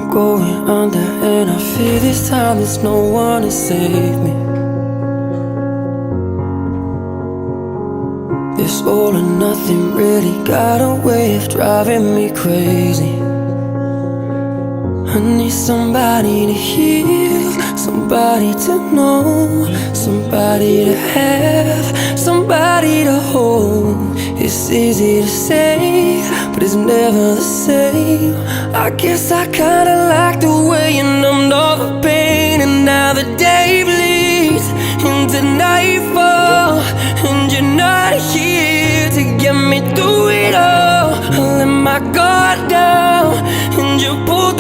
going under, and I fear this time there's no one to save me. This all or nothing really got a way of driving me crazy. I need somebody to heal, somebody to know, somebody to have, somebody to hold. It's easy to say, but it's never the same. I guess I kinda like the way you numbed all the pain, and now the day bleeds into nightfall, and you're not here to get me through it all. I let my guard down, and you pulled